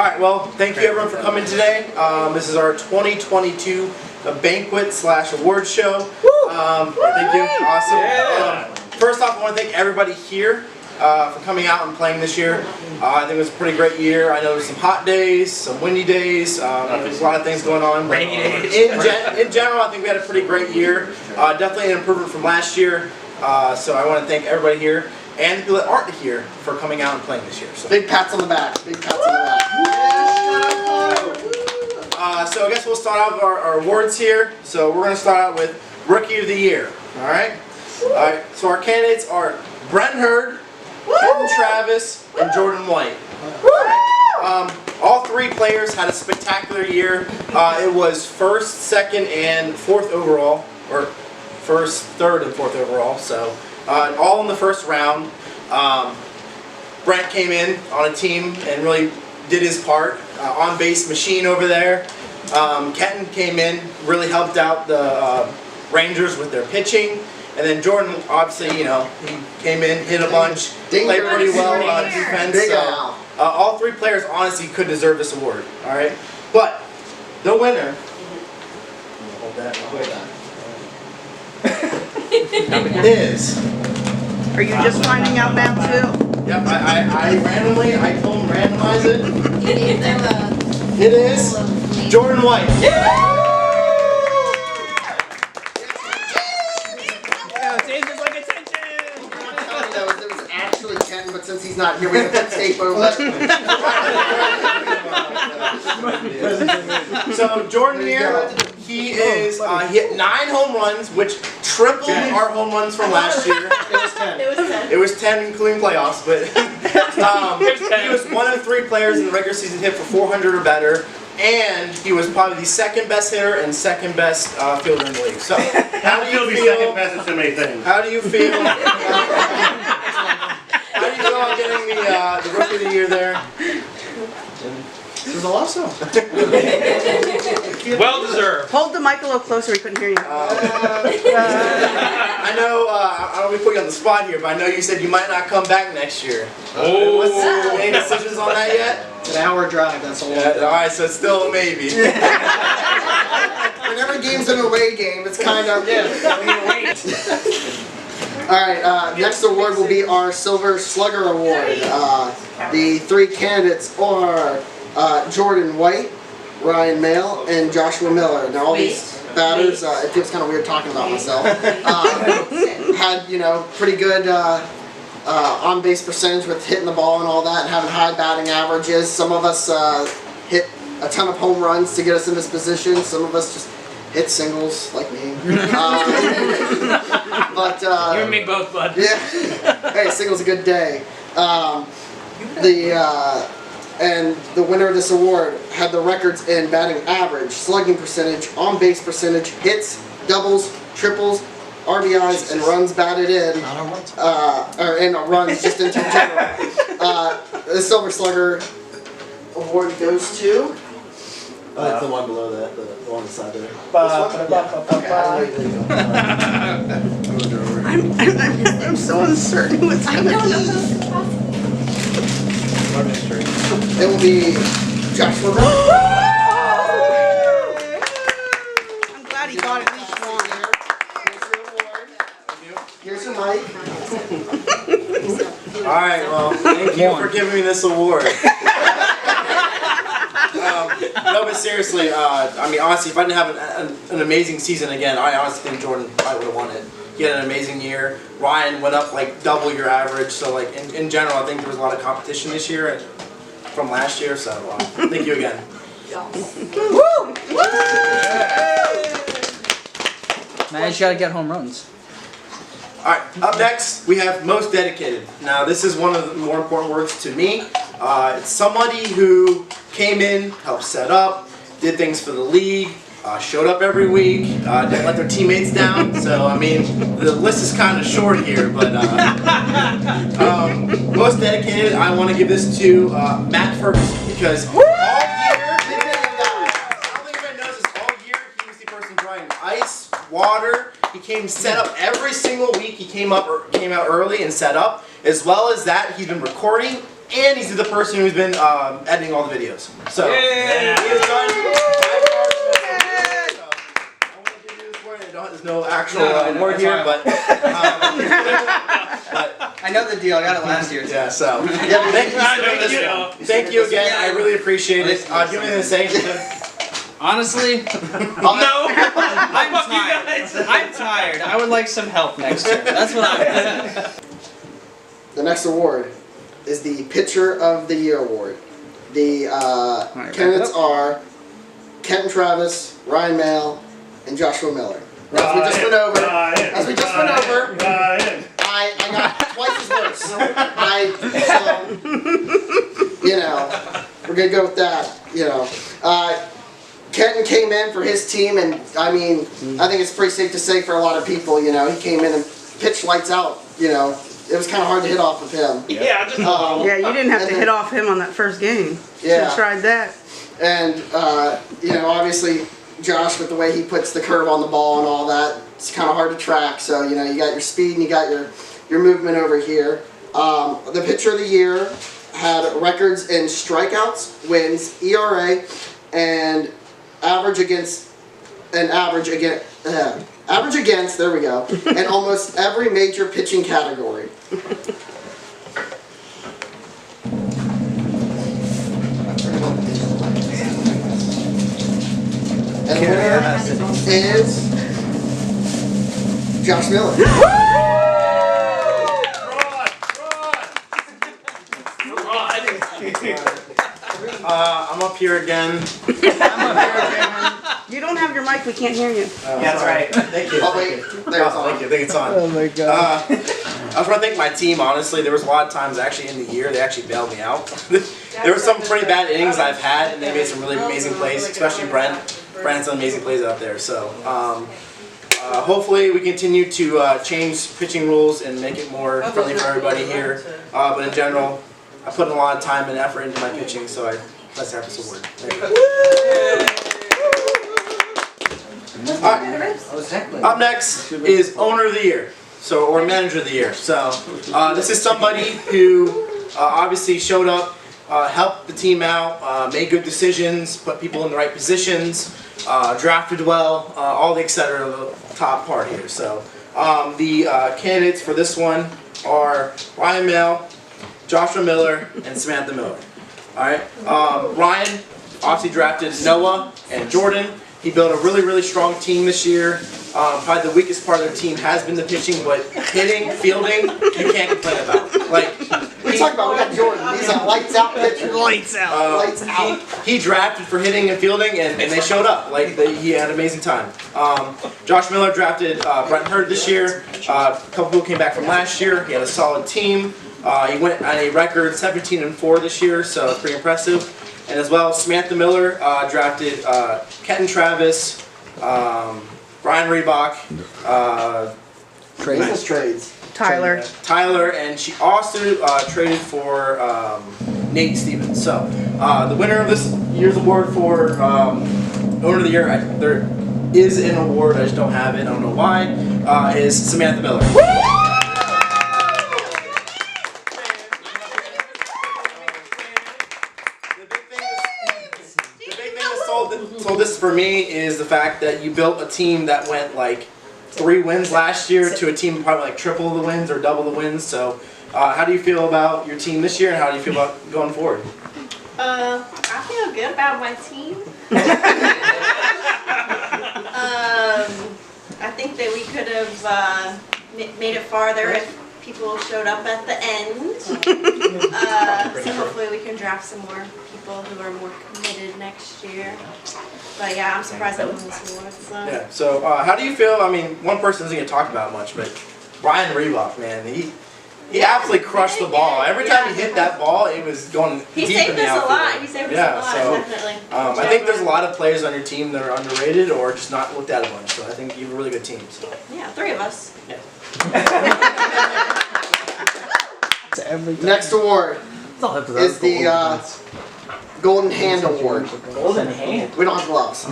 Alright, well, thank you everyone for coming today. This is our 2022 banquet/award show. Thank you. Awesome. First off, I want to thank everybody here for coming out and playing this year. I think it was a pretty great year. I know there was some hot days, some windy days, there's a lot of things going on. Rainy days. In general, I think we had a pretty great year. Definitely an improvement from last year. So I want to thank everybody here and the people that aren't here for coming out and playing this year. So. Big pats on the back. Big pats on the back. So I guess we'll start out with our awards here. So we're going to start out with Rookie of the Year. Alright? So our candidates are Brent Hurd, Kenton Travis, and Jordan White. All three players had a spectacular year. It was first, second, and fourth overall. Or first, third, and fourth overall. So all in the first round. Brent came in on a team and really did his part. On-base machine over there. Kenton came in, really helped out the Rangers with their pitching. And then Jordan, obviously, you know, he came in, hit a bunch, played pretty well defense. So, all three players honestly could deserve this award. All right, but the winner. Hold that. Is. Are you just finding out now too? Yep. I randomly. I told him randomize it. You gave them a. It is Jordan White. Yeah! But since he's not here, we have to tape over. So Jordan here, he hit 9 home runs, which tripled our home runs from last year. It was 10. It was 10, including playoffs, but he was one of 3 players in the regular season hit for 400 or better, and he was probably the second best hitter and second best fielder in the league. So how do you feel? Second best at so many things. How do you feel? How do you feel about getting the Rookie of the Year there? This is awesome. Well deserved. Hold the mic a little closer, we couldn't hear you. I know, I don't want to put you on the spot here, but I know you said you might not come back next year. Oh. Any decisions on that yet? It's an hour drive, that's all. Alright, so it's still a maybe. Whenever a game's an away game, it's kind of... Alright, next award will be our Silver Slugger Award. The 3 candidates are Jordan White, Ryan Mail, and Joshua Miller. Now all these batters, it feels kind of weird talking about myself, had, you know, pretty good on-base percentage with hitting the ball and all that and having high batting averages. Some of us hit a ton of home runs to get us in this position. Some of us just hit singles, like me. But You and me both, bud. yeah. Hey, singles a good day. And the winner of this award had the records in batting average, slugging percentage, on-base percentage, hits, doubles, triples, RBIs, and runs batted in. Or in runs, just in general. The Silver Slugger Award goes to... it's the one below that, the one beside there. I'm so uncertain what's I going don't know on. who's It will be Joshua Miller. I'm glad he got at least one. Here's your mic. Alright, well, thank you for giving me this award. No, but seriously, I mean, honestly, if I didn't have an amazing season again, I honestly think Jordan probably would have won it. He had an amazing year. Ryan went up like double your average, so like in general, I think there was a lot of competition this year from last year, so thank you again. Man, you gotta get home runs. Alright, up next, we have Most Dedicated. Now, this is one of the more important words to me. It's somebody who came in, helped set up, did things for the league, showed up every week, didn't let their teammates down. So, I mean, the list is kind of short here, but Most Dedicated, I want to give this to Matt Ferguson, because all year, I don't think anybody knows this, all year he was the person drawing ice, water. He came set up every single week. He came out early and set up. As well as that, he's been recording, and he's the person who's been editing all the videos. So he has done so, I want to give you this warning. There's no actual award here, but I know the deal. I got it last year. yeah. So thank you again. I really appreciate it. Do you have anything to say? Honestly, No! I'm tired. I'm tired. I would like some help next year. That's what I'm. The next award is the Pitcher of the Year award. The candidates are Kenton Travis, Ryan Mail, and Joshua Miller. As we just went over, I got twice as worse. We're gonna go with that. Kenton came in for his team, and I think it's pretty safe to say for a lot of people, he came in and pitched lights out. It was kind of hard to hit off of him. Yeah, just Yeah, you didn't have to hit off him on that first game. Yeah. Should've tried that. And obviously Josh, with the way he puts the curve on the ball and all that, it's kind of hard to track. So you got your speed and you got your movement over here. The Pitcher of the Year had records in strikeouts, wins, ERA, and average against. There we go. In almost every major pitching category. And the winner is Josh Miller. I'm up here again. You don't have your mic, we can't hear you. That's right. Thank you. Oh wait, there it's on. Thank you. I think it's on. Oh my god. I just want to thank my team, honestly. There was a lot of times actually in the year they actually bailed me out. There were some pretty bad innings I've had, and they made some really amazing plays, especially Brent. Brent's done amazing plays out there. So hopefully we continue to change pitching rules and make it more friendly for everybody here. But in general, I put in a lot of time and effort into my pitching, so let's have this award. Thank you. Up next is Owner of the Year, or Manager of the Year. So this is somebody who obviously showed up, helped the team out, made good decisions, put people in the right positions, drafted well, all the etc. The top part here. So the candidates for this one are Ryan Mail, Joshua Miller, and Samantha Miller. All right, Ryan obviously drafted Noah and Jordan. He built a really, really strong team this year. Probably the weakest part of their team has been the pitching, but hitting, fielding, you can't complain about. We talk about we got Jordan. He's a lights out pitcher. Lights out. Lights out. He drafted for hitting and fielding, and they showed up. He had an amazing time. Josh Miller drafted Brent Hurd this year. A couple people came back from last year. He had a solid team. He went on a record 17-4 this year, so it's pretty impressive. And as well, Samantha Miller drafted Kenton Travis, Brian Reebok, Business trades. Tyler. and she also traded for Nate Stevens. So the winner of this year's award for Owner of the Year, there is an award, I just don't have it, I don't know why, is Samantha Miller. So this for me is the fact that you built a team that went 3 wins last year to a team probably triple the wins or double the wins. So how do you feel about your team this year, and how do you feel about going forward? I feel good about my team. I think that we could have made it farther if people showed up at the end. So hopefully we can draft some more people who are more committed next year. But yeah, I'm surprised I won this award. So. Yeah. So how do you feel? I mean, one person doesn't get talked about much, but Brian Reebok, man, he absolutely crushed the ball. Every time he hit that ball, it was going He deep saved in the us a outfield. lot. He saved us a lot, definitely. I think there's a lot of players on your team that are underrated or just not looked at a bunch. So I think you have a really good team. So. Yeah, 3 of us. Yeah. Next award is the Golden Hand Award. Golden Hand. We don't have gloves.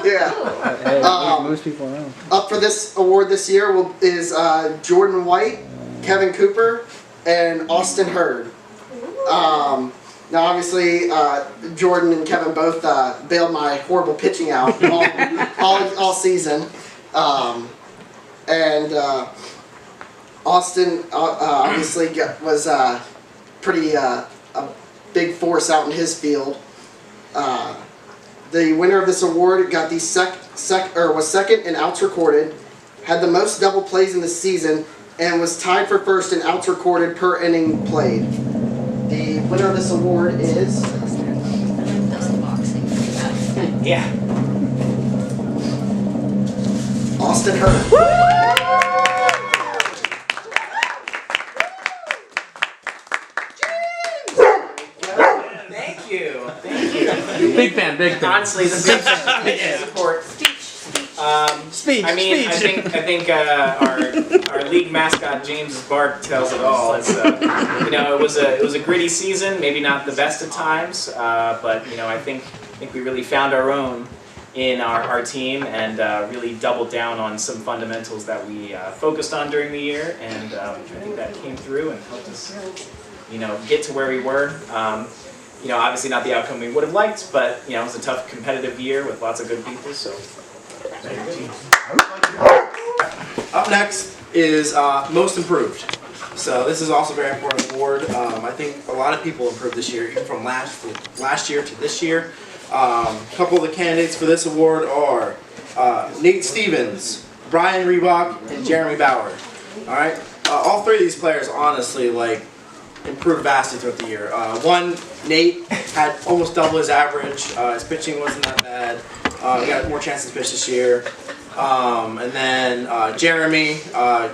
Yeah. Most people around. Up for this award this year is Jordan White, Kevin Cooper, and Austin Hurd. Now, obviously, Jordan and Kevin both bailed my horrible pitching out all season. Austin obviously was pretty a big force out in his field. The winner of this award got the was second in outs recorded, had the most double plays in the season, and was tied for first in outs recorded per inning played. The winner of this award is Yeah. Austin Hurd. Thank you. Thank you. Big fan, big fan. Honestly, the big support. Speech, I mean, speech. I think our league mascot James's bark tells it all. It's you know, it was a gritty season, maybe not the best at times, but you know, I think we really found our own in our team and really doubled down on some fundamentals that we focused on during the year, and I think that came through and helped us, you know, get to where we were. You know, obviously not the outcome we would have liked, but you know, it was a tough competitive year with lots of good people. So. Up next is Most Improved. So this is also a very important award. I think a lot of people improved this year, even from last year to this year. A couple of the candidates for this award are Nate Stevens, Brian Reebok, and Jeremy Bauer. All right, all three of these players honestly improved vastly throughout the year. Nate had almost double his average. His pitching wasn't that bad. He got more chances to pitch this year. And then Jeremy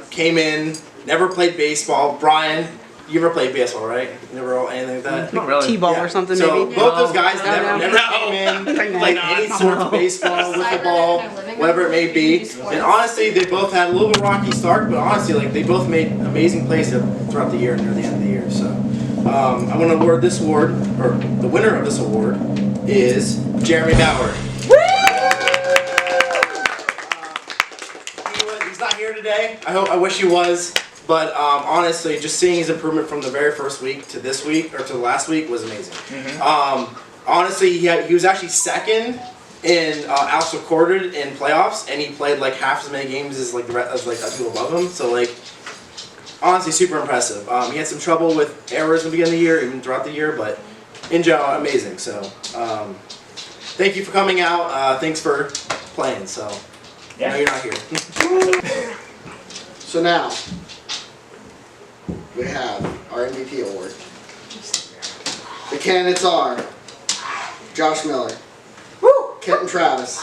came in, never played baseball. Brian, you ever played baseball, right? Never anything like that? Not really. T-ball or something So maybe. both those guys No. never came in, played any sort of baseball, wiffleball, whatever it may be. And honestly, they both had a little bit rocky start, but honestly, they both made amazing plays throughout the year and near the end of the year. So I want to award this award, or the winner of this award is Jeremy Bauer. He's not here today. I wish he was. But honestly, just seeing his improvement from the very first week to this week, or to the last week, was amazing. Honestly, he was actually second in outs recorded in playoffs, and he played like half as many games as like people above him. So honestly, super impressive. He had some trouble with errors in the beginning of the year, even throughout the year, but in general, amazing. So thank you for coming out. Thanks for playing. So I know you're not here. So now, we have our MVP award. The candidates are Josh Miller, Kenton Travis,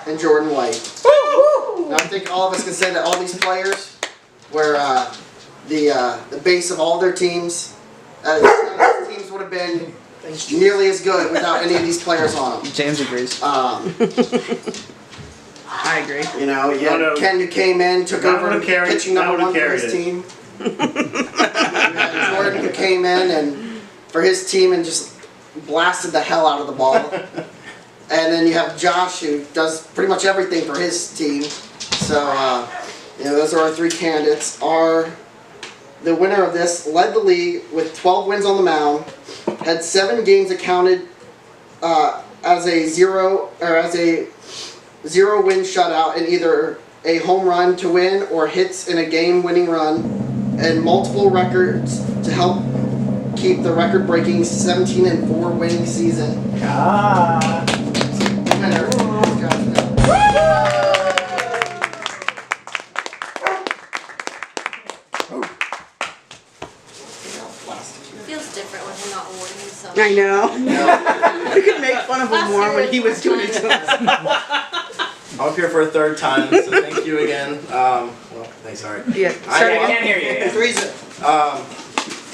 and Jordan White. Now I think all of us can say that all these players were the base of all their teams. These teams would have been nearly as good without any of these players on them. James agrees. I agree. You know, you had Ken who came in, took over pitching number one for his team. You had Jordan who came in and for his team and just blasted the hell out of the ball. And then you have Josh who does pretty much everything for his team. So, you know, those are our three candidates. The winner of this led the league with 12 wins on the mound, had 7 games accounted as a zero win shutout in either a home run to win or hits in a game-winning run, and multiple records to help keep the record-breaking 17-4 winning season. The winner is Josh Miller. Feels different when we're not awarding him something. I know. We could make fun of him more when he was doing it to us. I'm up here for a third time, so thank you again. Well, thanks, sorry. Yeah. I can't hear you.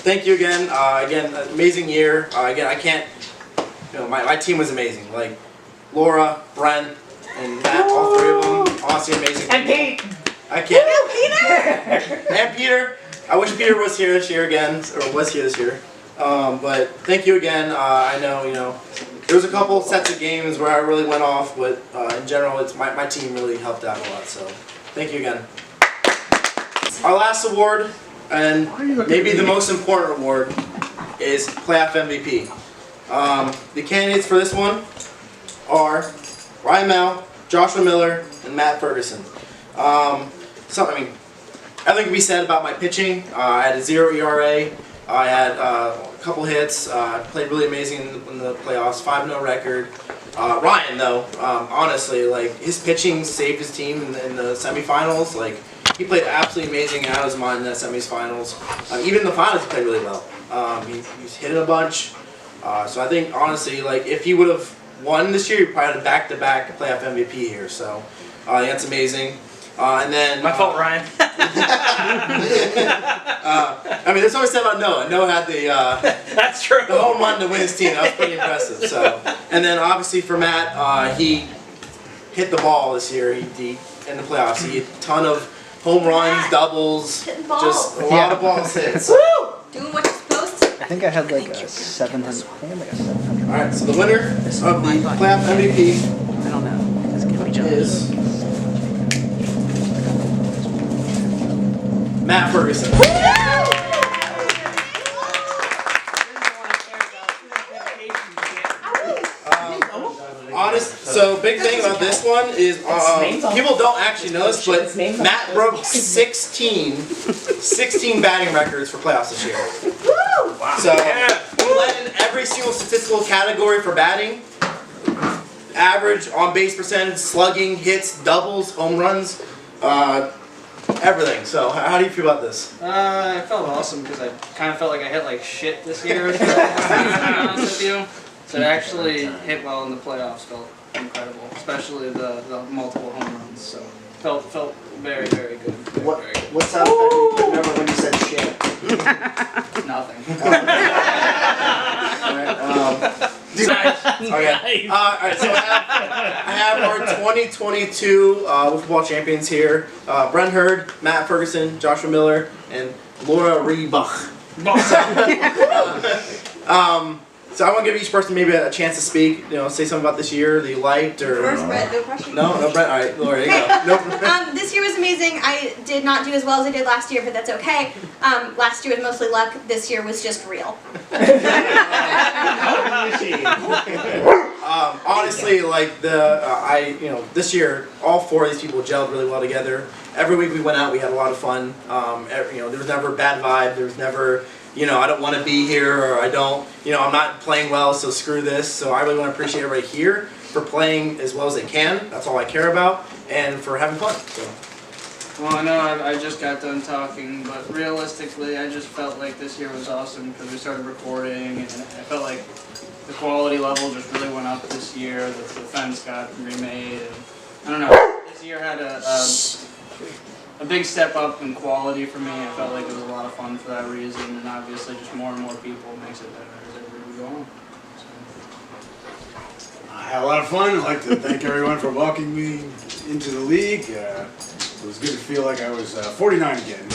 Thank you again. Again, amazing year. Again, I can't, you know, my team was amazing. Like, Laura, Brent, and Matt, all three of them, honestly amazing. And Pete. I can't. And Peter. I wish Peter was here this year again, or was here this year. But thank you again. I know, you know, there was a couple sets of games where I really went off, but in general, it's my team really helped out a lot. So thank you again. Our last award and maybe the most important award is playoff MVP. The candidates for this one are Ryan Mel, Joshua Miller, and Matt Ferguson. Everything can be said about my pitching. I had a 0 ERA. I had a couple hits. Played really amazing in the playoffs. 5-0 record. Ryan, though, honestly, like his pitching saved his team in the semifinals. Like he played absolutely amazing out of his mind in the semifinals. Even in the finals, he played really well. He's hit it a bunch. So I think honestly, like if he would have won this year, he probably had a back-to-back playoff MVP here. So that's amazing. And then My fault, Ryan. there's always said about Noah. Noah had the That's true. the home run to win his team. That was pretty impressive. So, and then obviously for Matt, he hit the ball this year. He in the playoffs. He hit a ton of home runs, doubles, Hitting balls. just a lot of balls hit. So. Doing what you're supposed to. I think I had like a 700. I think I had like a 700. All right. So the winner of the playoff MVP I don't know. This can be jealous. is Matt Ferguson. So big thing about this one is people don't actually know this, but Matt broke 16 batting records for playoffs this year. So he led in every single statistical category for batting. Average, on base percentage, slugging, hits, doubles, home runs, everything. So how do you feel about this? I felt awesome because I kind of felt like I hit like shit this year. To be honest with you, so to actually hit well in the playoffs felt incredible, especially the multiple home runs. So felt very very good. Very good. What sound effect did you remember when you said shit? Nothing. Okay. Alright, so I have our 2022 Wiffleball champions here. Brent Hurd, Matt Ferguson, Joshua Miller, and Laura Reebach. So I want to give each person maybe a chance to speak, say something about this year that you liked or... First, Brett, no pressure. No, Brent. Alright, Laura, there you go. No. This year was amazing. I did not do as well as I did last year, but that's okay. Last year was mostly luck. This year was just real. Honestly, like this year, all 4 of these people gelled really well together. Every week we went out, we had a lot of fun. There was never a bad vibe. There was never, I don't want to be here, or I don't, I'm not playing well, so screw this. So I really want to appreciate everybody here for playing as well as they can. That's all I care about, and for having fun. So. Well, I know I just got done talking, but realistically, I just felt like this year was awesome because we started recording, and I felt like the quality level just really went up this year. The fence got remade, and I don't know. This year had a big step up in quality for me. I felt like it was a lot of fun for that reason, and obviously just more and more people makes it better as we go on. I had a lot of fun. I'd like to thank everyone for welcoming me into the league. It was good to feel like I was 49 again.